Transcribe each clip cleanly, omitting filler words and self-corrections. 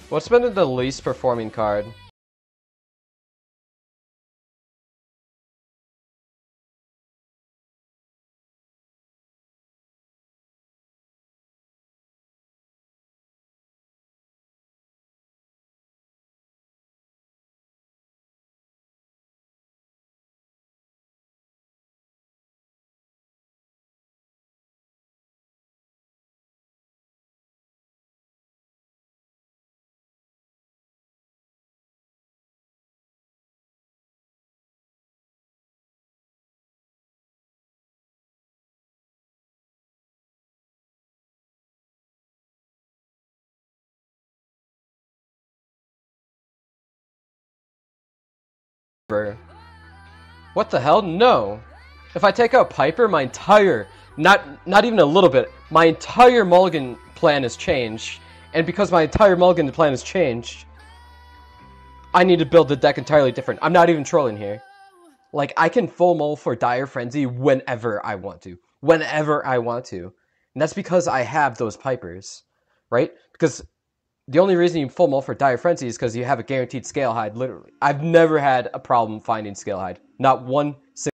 What's been the least performing card? What the hell? No. If I take out Piper, my entire, not even a little bit, my entire mulligan plan has changed. And because my entire mulligan plan has changed, I need to build the deck entirely different. I'm not even trolling here. Like, I can full mull for Dire Frenzy whenever I want to. Whenever I want to. And that's because I have those Pipers. Right? Because the only reason you full mull for Dire Frenzy is because you have a guaranteed Scale Hide, literally. I've never had a problem finding Scale Hide. Not one single.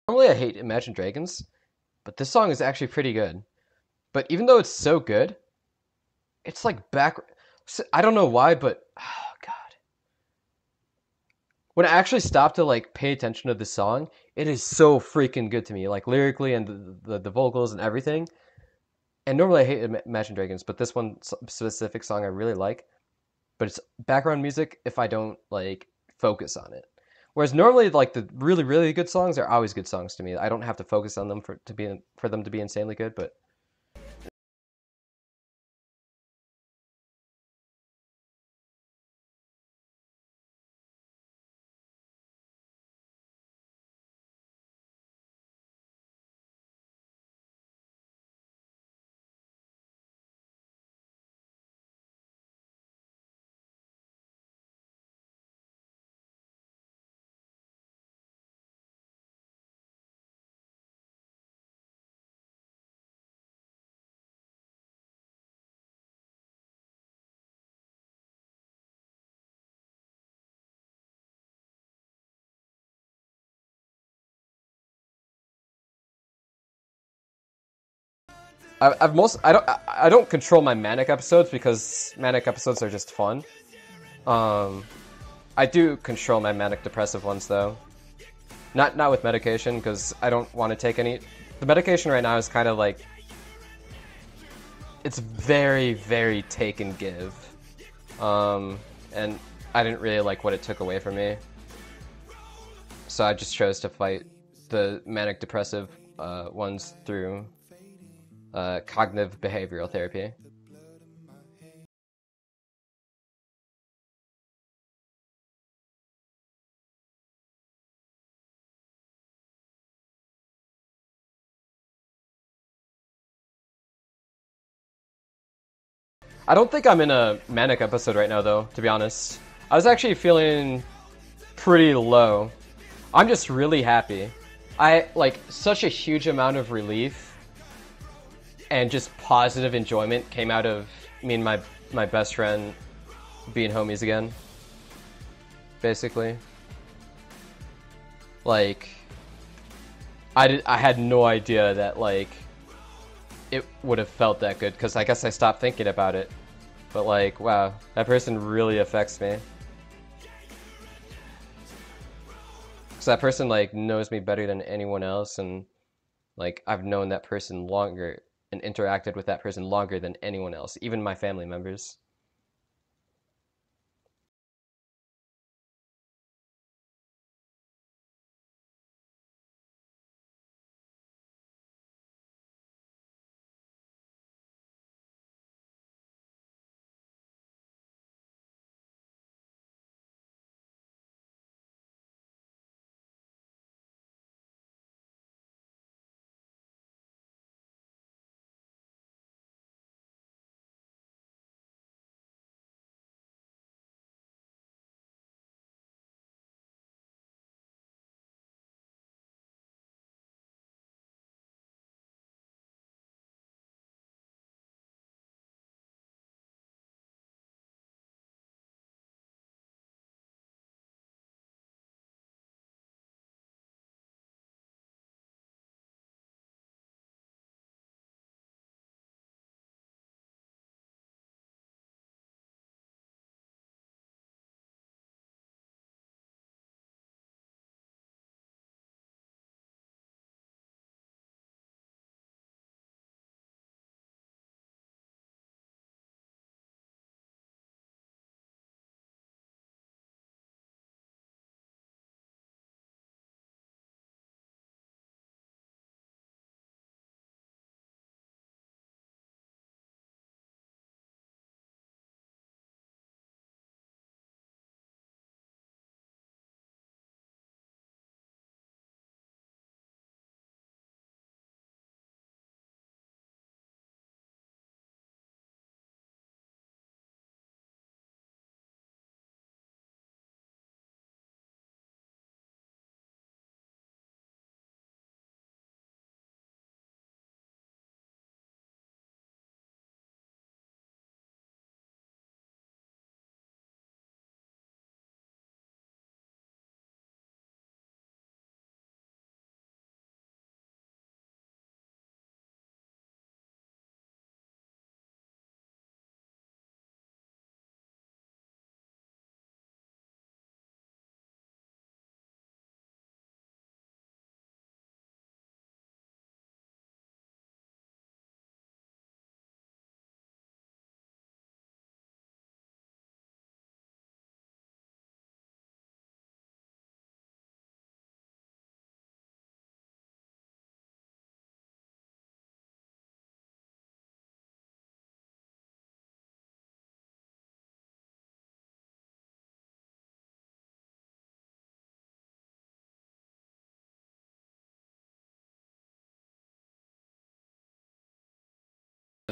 Normally I hate Imagine Dragons, but this song is actually pretty good. But even though it's so good, it's like back... I don't know why, but... Oh, God. When I actually stop to, like, pay attention to the song, it is so freaking good to me. Like, lyrically and the vocals and everything. And normally I hate Imagine Dragons, but this one specific song I really like. But it's background music if I don't, like, focus on it. Whereas normally, like, the really, really good songs are always good songs to me. I don't have to focus on them for them to be insanely good, but... I don't control my manic episodes because manic episodes are just fun. I do control my manic depressive ones though. Not with medication because I don't want to take any. The medication right now is kind of like it's very, very take and give, and I didn't really like what it took away from me. So I just chose to fight the manic depressive ones through cognitive behavioral therapy. I don't think I'm in a manic episode right now, though, to be honest. I was actually feeling pretty low. I'm just really happy. I, like, such a huge amount of relief and just positive enjoyment came out of me and my best friend being homies again. Basically. Like, I had no idea that, like, it would have felt that good, because I guess I stopped thinking about it. But, like, wow, that person really affects me. Because that person, like, knows me better than anyone else, and, like, I've known that person longer and interacted with that person longer than anyone else, even my family members.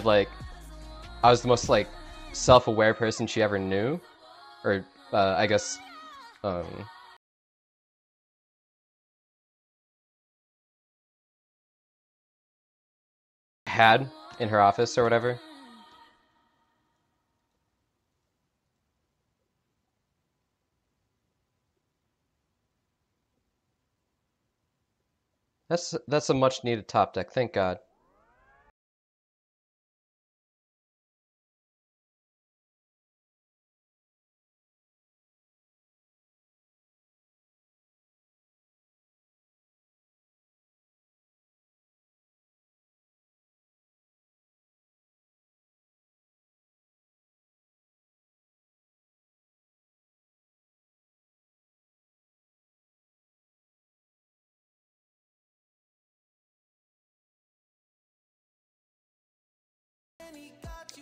Like, I was the most, like, self-aware person she ever knew, or I guess um, had in her office or whatever. That's a much needed top deck, thank God.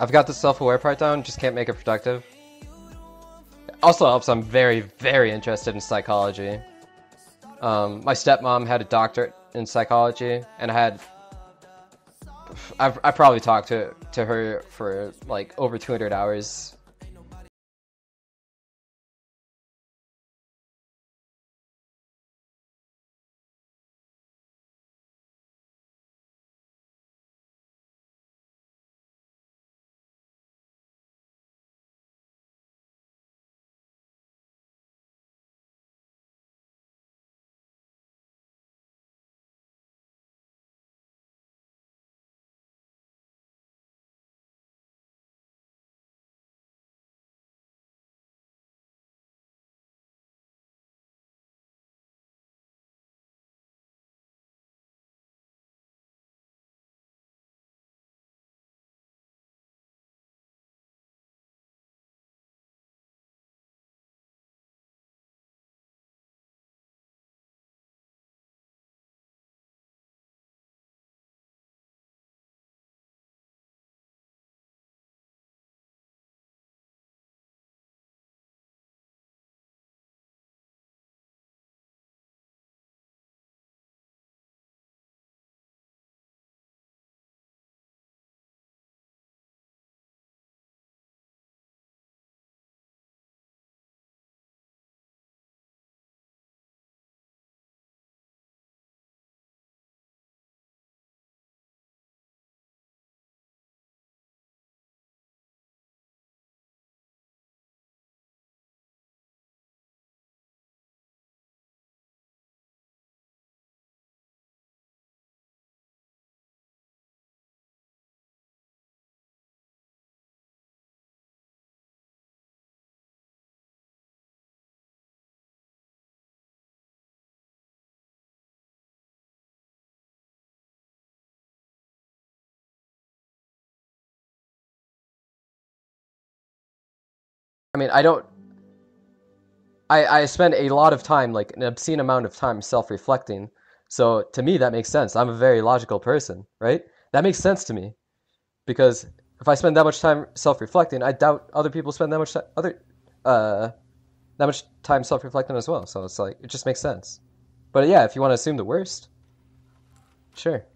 I've got the self-aware part down, just can't make it productive. Also helps I'm very, very interested in psychology. My stepmom had a doctorate in psychology, and I probably talked to her for like over 200 hours. I mean, I spend a lot of time, like an obscene amount of time self-reflecting. So to me, that makes sense. I'm a very logical person, right? That makes sense to me because if I spend that much time self-reflecting, I doubt other people spend uh that much time self-reflecting as well. So it's like it just makes sense. But yeah, if you want to assume the worst, sure.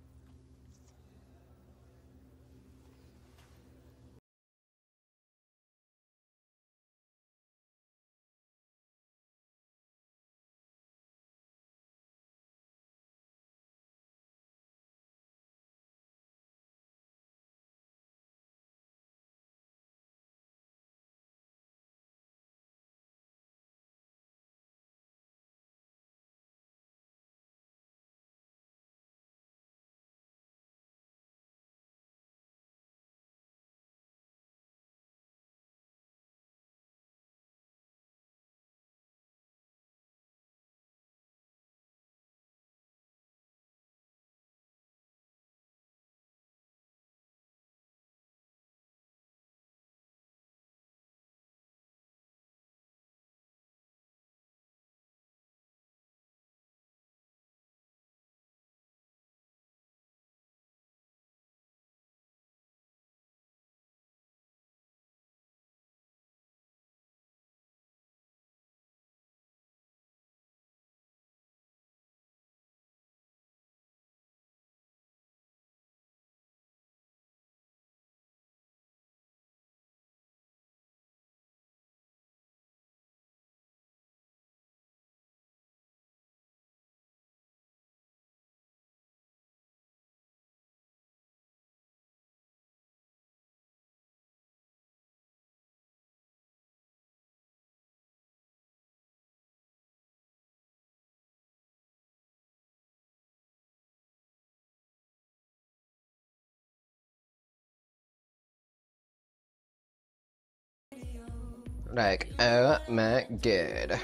Like, oh my god.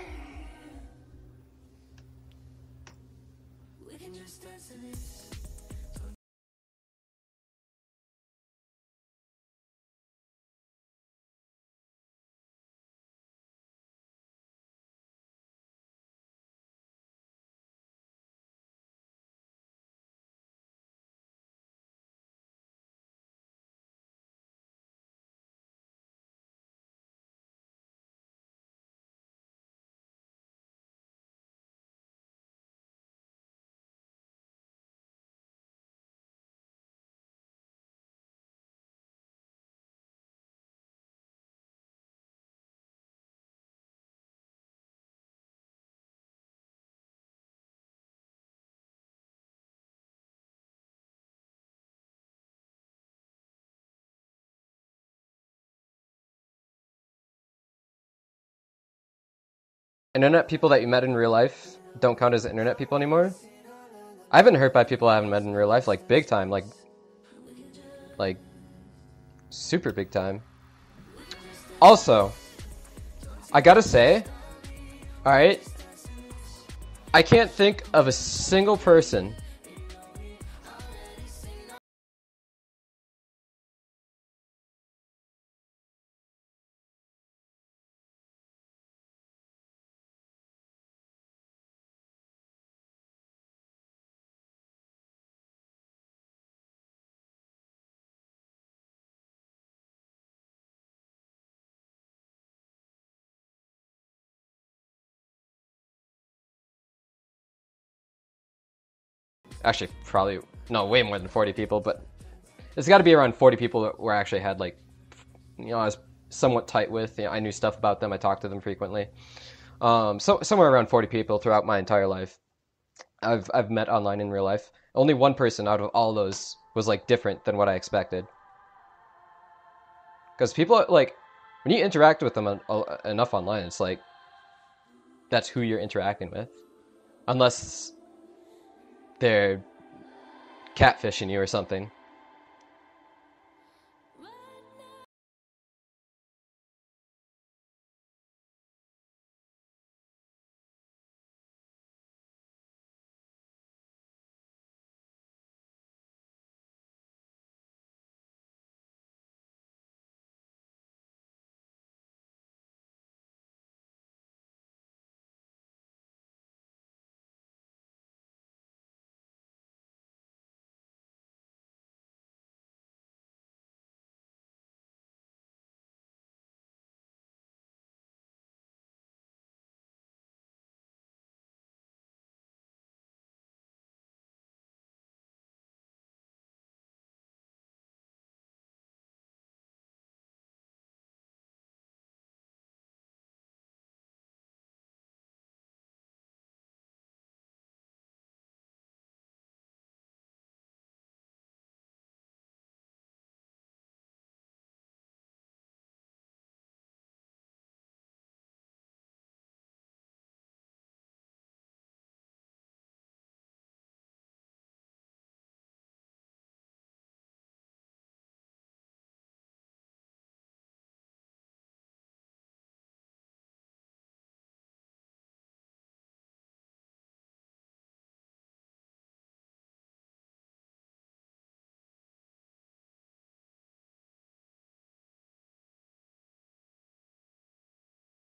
Internet people that you met in real life don't count as internet people anymore? I've been hurt by people I haven't met in real life, like big time, like super big time. Also, I gotta say, alright, I can't think of a single person actually probably no way more than 40 people, but it's got to be around 40 people that were actually had like, you know, I was somewhat tight with. You know, I knew stuff about them. I talked to them frequently. So somewhere around 40 people throughout my entire life, I've met online in real life. Only one person out of all those was like different than what I expected. Because people like when you interact with them enough online, it's like that's who you're interacting with, unless they're catfishing you or something.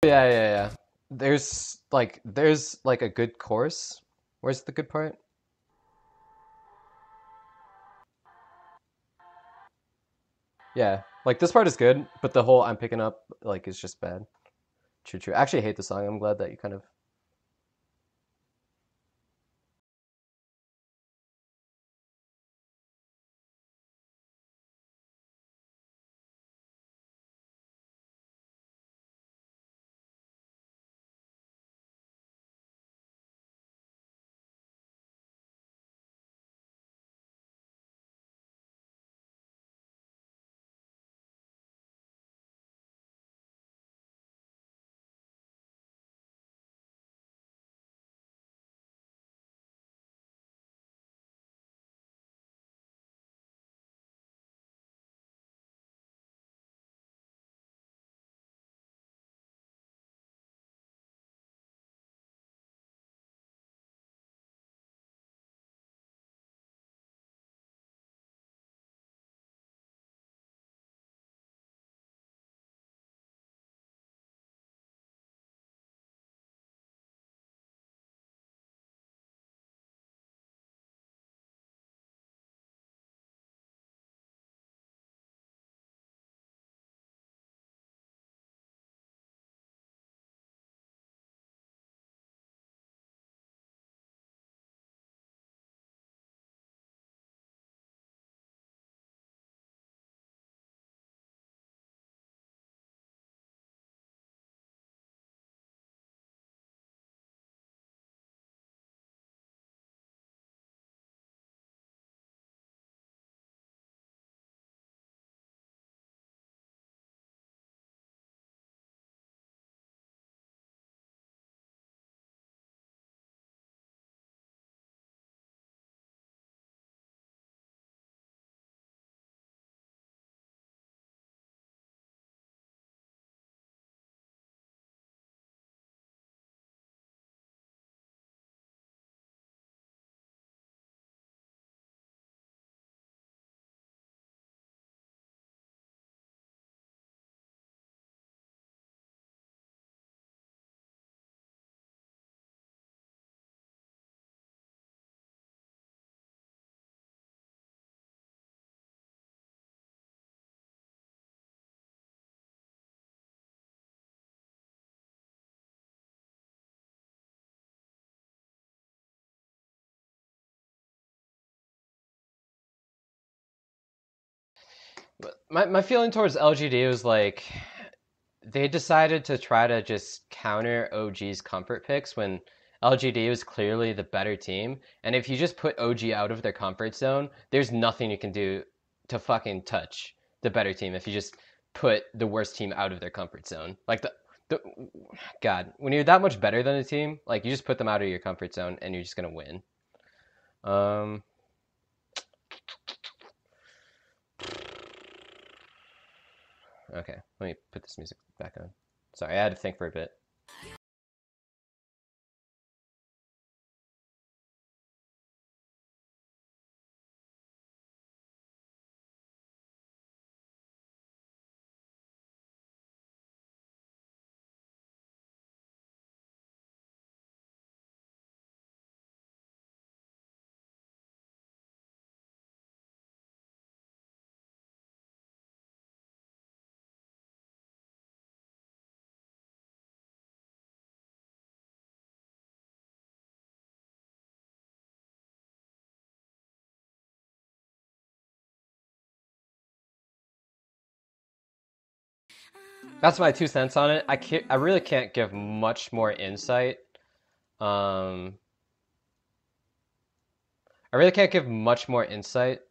Yeah. There's like a good course. Where's the good part? Yeah, like this part is good, but the whole I'm picking up like is just bad. True. I actually hate the song. I'm glad that you kind of. My feeling towards LGD was like they decided to try to just counter OG's comfort picks when LGD was clearly the better team. And if you just put OG out of their comfort zone, there's nothing you can do to fucking touch the better team if you just put the worst team out of their comfort zone. Like the God, when you're that much better than a team, like you just put them out of your comfort zone and you're just gonna win. Um, okay, let me put this music back on. Sorry, I had to think for a bit. That's my 2 cents on it. I really can't give much more insight. Um, I really can't give much more insight.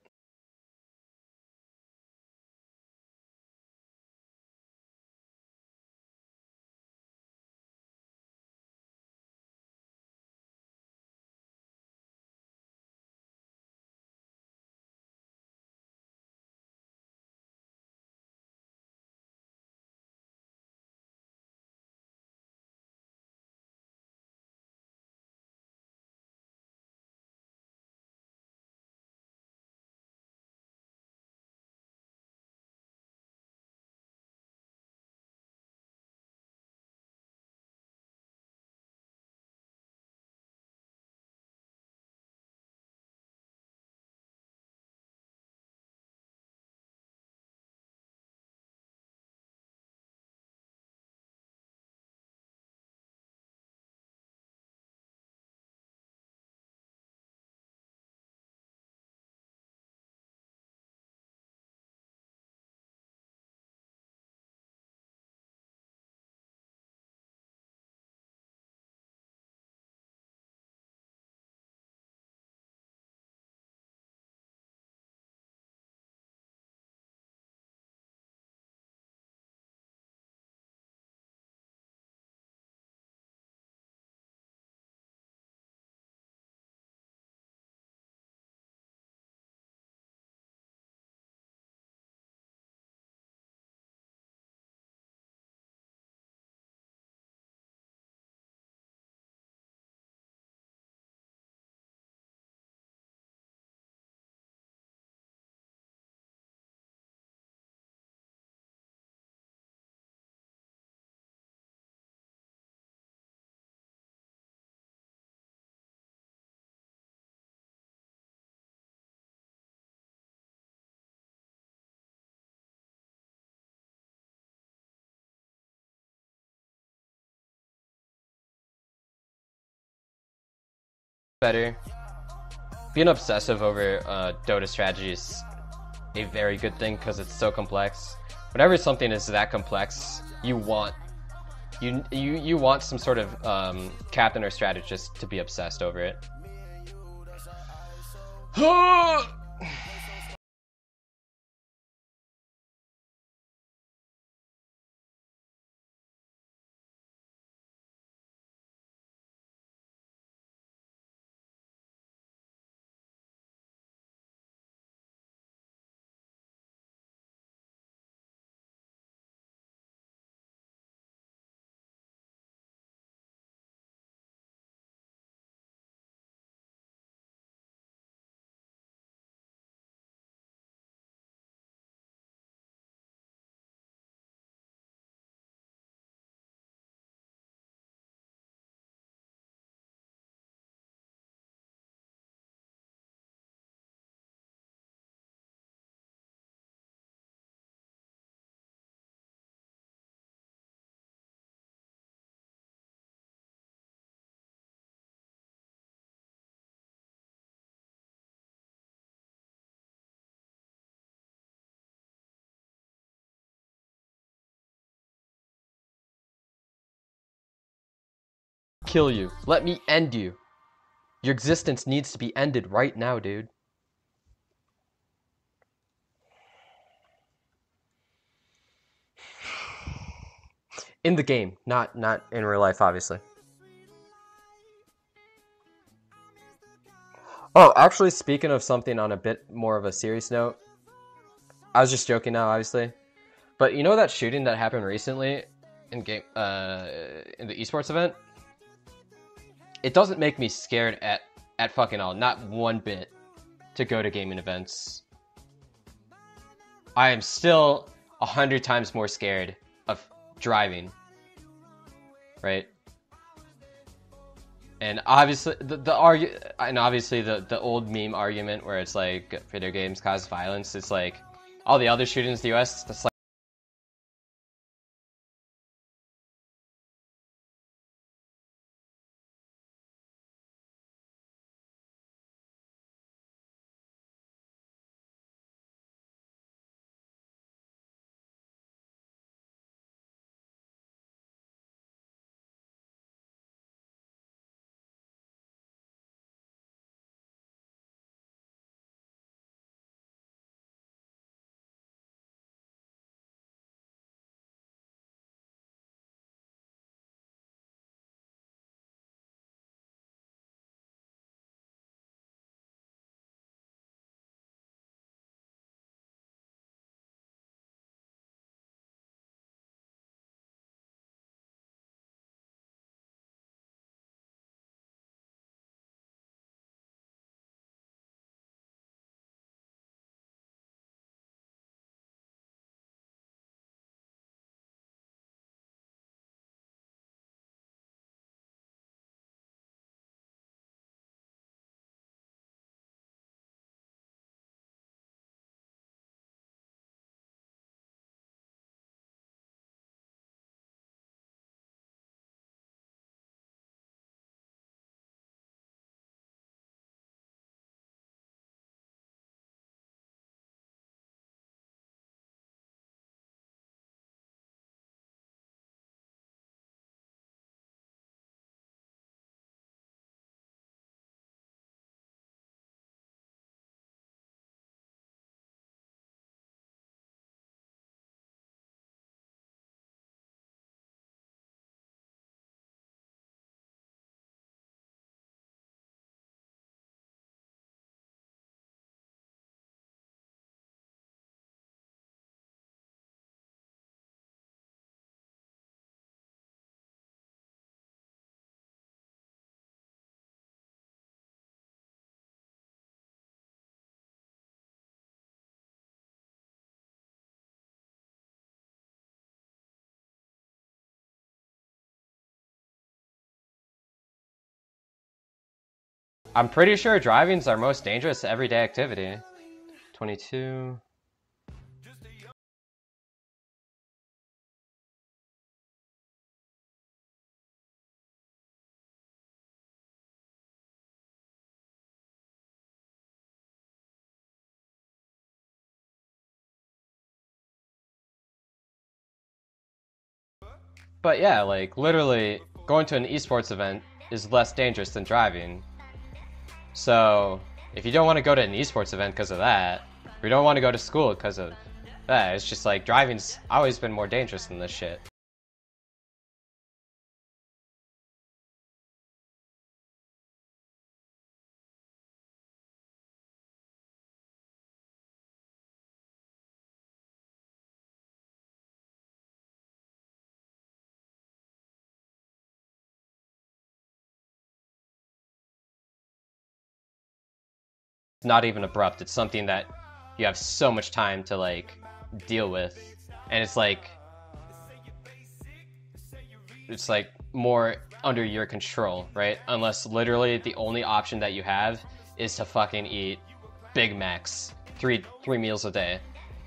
better. Being obsessive over Dota strategy is a very good thing because it's so complex. Whenever something is that complex, you want some sort of captain or strategist to be obsessed over it. Kill you. Let me end you. Your existence needs to be ended right now, dude. In the game, not in real life, obviously. Oh, actually, speaking of something on a bit more of a serious note, I was just joking now, obviously, but you know that shooting that happened recently in the esports event? It doesn't make me scared at fucking all, not one bit, to go to gaming events. I am still 100 times more scared of driving, right? And obviously the old meme argument where it's like video games cause violence. It's like all the other shootings in the U.S. That's like. I'm pretty sure driving's our most dangerous everyday activity. 22. But yeah, like, literally, going to an esports event is less dangerous than driving. So, if you don't want to go to an esports event because of that, or you don't want to go to school because of that, it's just like, driving's always been more dangerous than this shit. Not even abrupt. It's something that you have so much time to like deal with, and it's like more under your control, right? Unless literally the only option that you have is to fucking eat Big Macs three meals a day.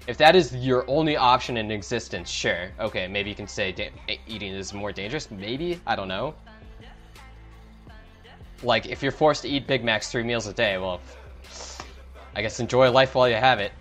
If that is your only option in existence, sure, okay, maybe you can say eating is more dangerous. Maybe, I don't know. Like, if you're forced to eat Big Macs 3 meals a day, well, I guess enjoy life while you have it.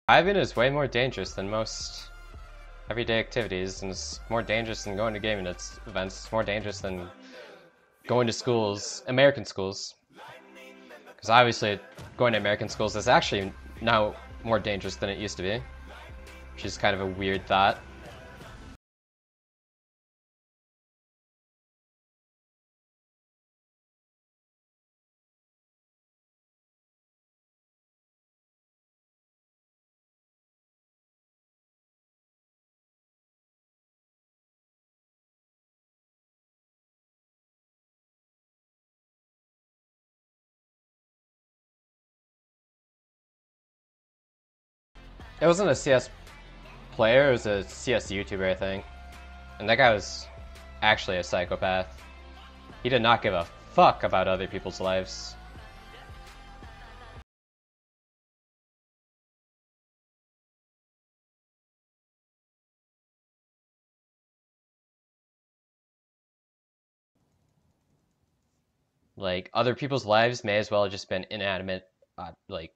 Driving is way more dangerous than most everyday activities, and it's more dangerous than going to gaming events. It's more dangerous than going to schools, American schools. Because obviously, going to American schools is actually now more dangerous than it used to be, which is kind of a weird thought. It wasn't a CS player, it was a CS YouTuber, I think. And that guy was actually a psychopath. He did not give a fuck about other people's lives. Like, other people's lives may as well have just been inanimate, like,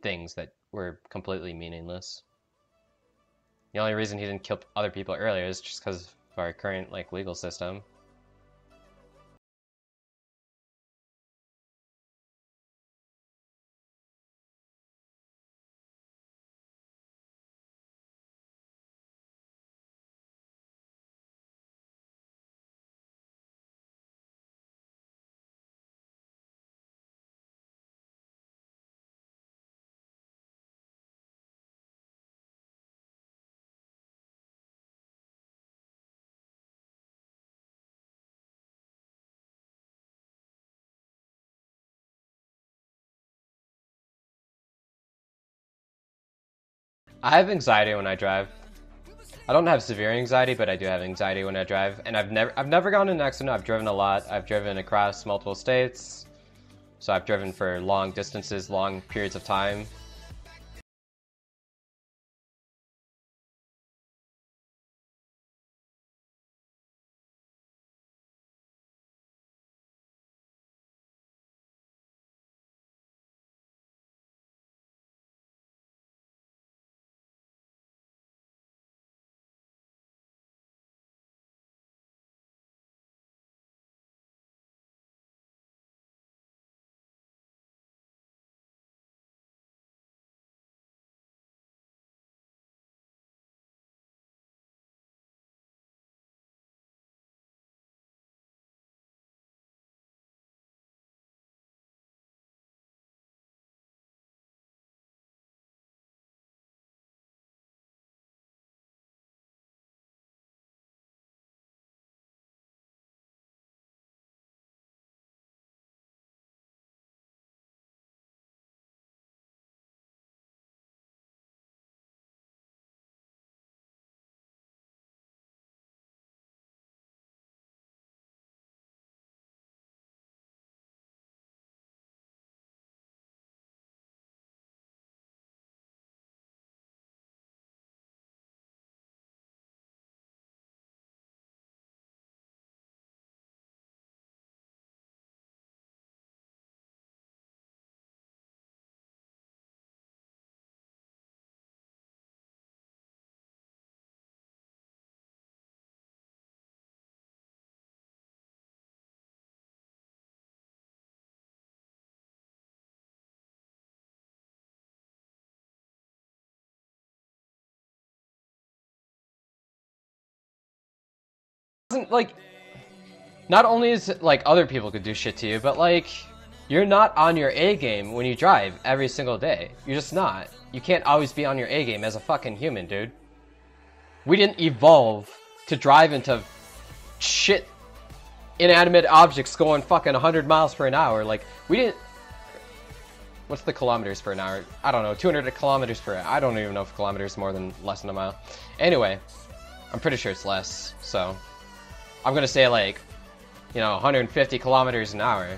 things that were completely meaningless. The only reason he didn't kill other people earlier is just because of our current, like, legal system. I have anxiety when I drive. I don't have severe anxiety, but I do have anxiety when I drive, and I've never gotten in an accident. I've driven a lot. I've driven across multiple states, so I've driven for long distances, long periods of time. like, not only is it like other people could do shit to you, but like, you're not on your A game when you drive every single day. You're just not. You can't always be on your A game as a fucking human, dude. We didn't evolve to drive into shit inanimate objects going fucking 100 miles per hour. Like, we didn't... What's the kilometers per hour? I don't know, 200 kilometers per hour. I don't even know if kilometers is more than less than a mile. Anyway, I'm pretty sure it's less, so... I'm gonna say, like, you know, 150 kilometers an hour.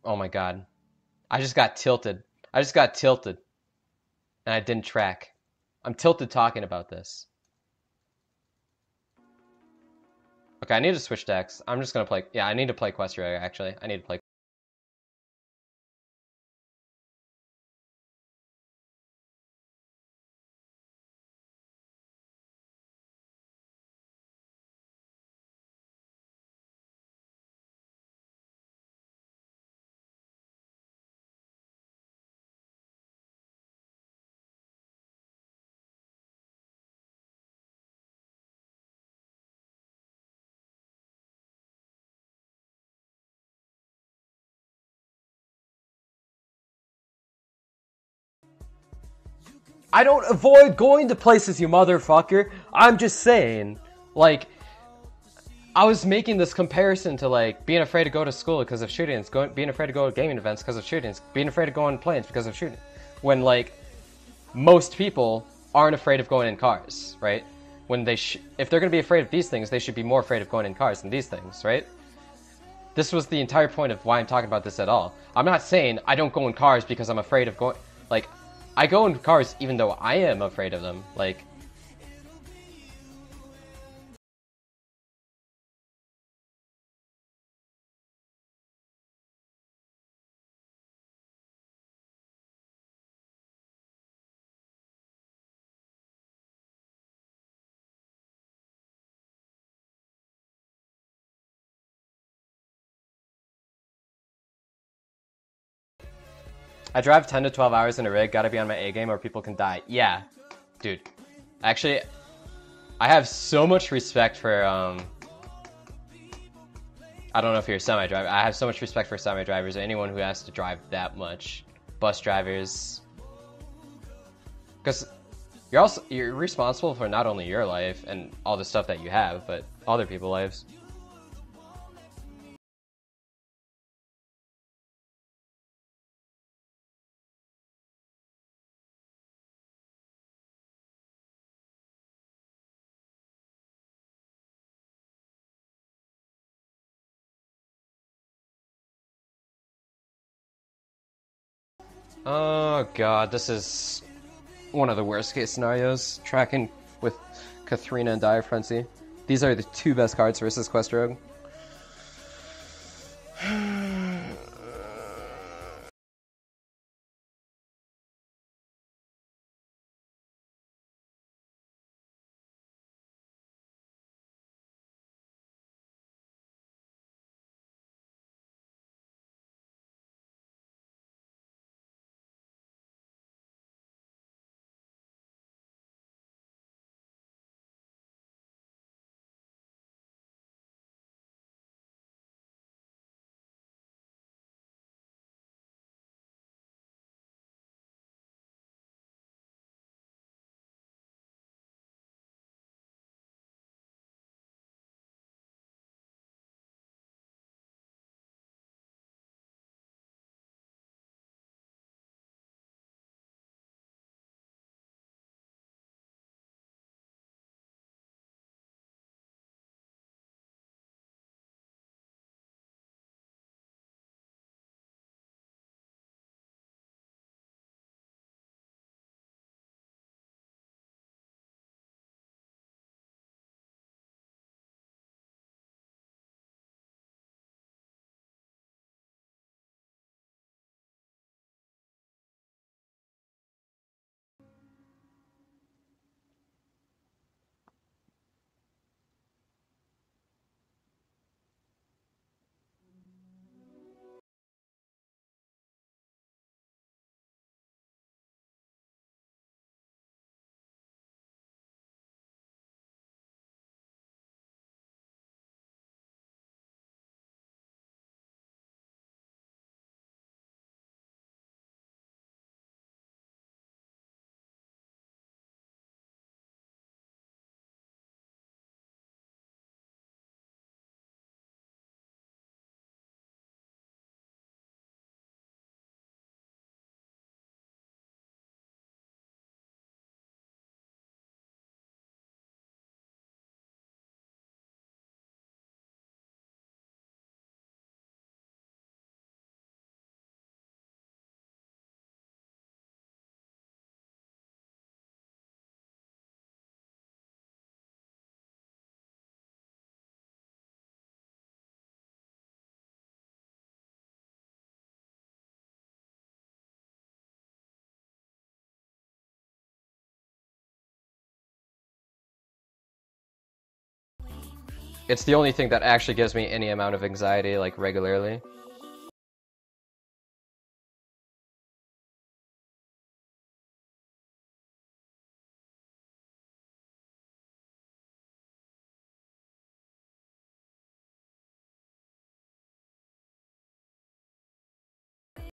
Oh my god. I just got tilted. I just got tilted. And I didn't track. I'm tilted talking about this. Okay, I need to switch decks. I'm just gonna play... Yeah, I need to play Questia, actually. I need to play... I don't avoid going to places, you motherfucker. I'm just saying, like, I was making this comparison to, like, being afraid to go to school because of shootings, being afraid to go to gaming events because of shootings, being afraid to go on planes because of shooting. When, like, most people aren't afraid of going in cars, right? When they if they're going to be afraid of these things, they should be more afraid of going in cars than these things, right? This was the entire point of why I'm talking about this at all. I'm not saying I don't go in cars because I'm afraid of going... Like, I go in cars even though I am afraid of them. Like... I drive 10 to 12 hours in a rig, gotta be on my A game or people can die. Yeah, dude. Actually, I have so much respect for, I don't know if you're a semi-driver. I have so much respect for semi-drivers or anyone who has to drive that much. Bus drivers. Because you're responsible for not only your life and all the stuff that you have, but other people's lives. Oh god, this is one of the worst case scenarios. Tracking with Katharina and Dire Frenzy. These are the two best cards versus Quest Rogue. It's the only thing that actually gives me any amount of anxiety, like, regularly.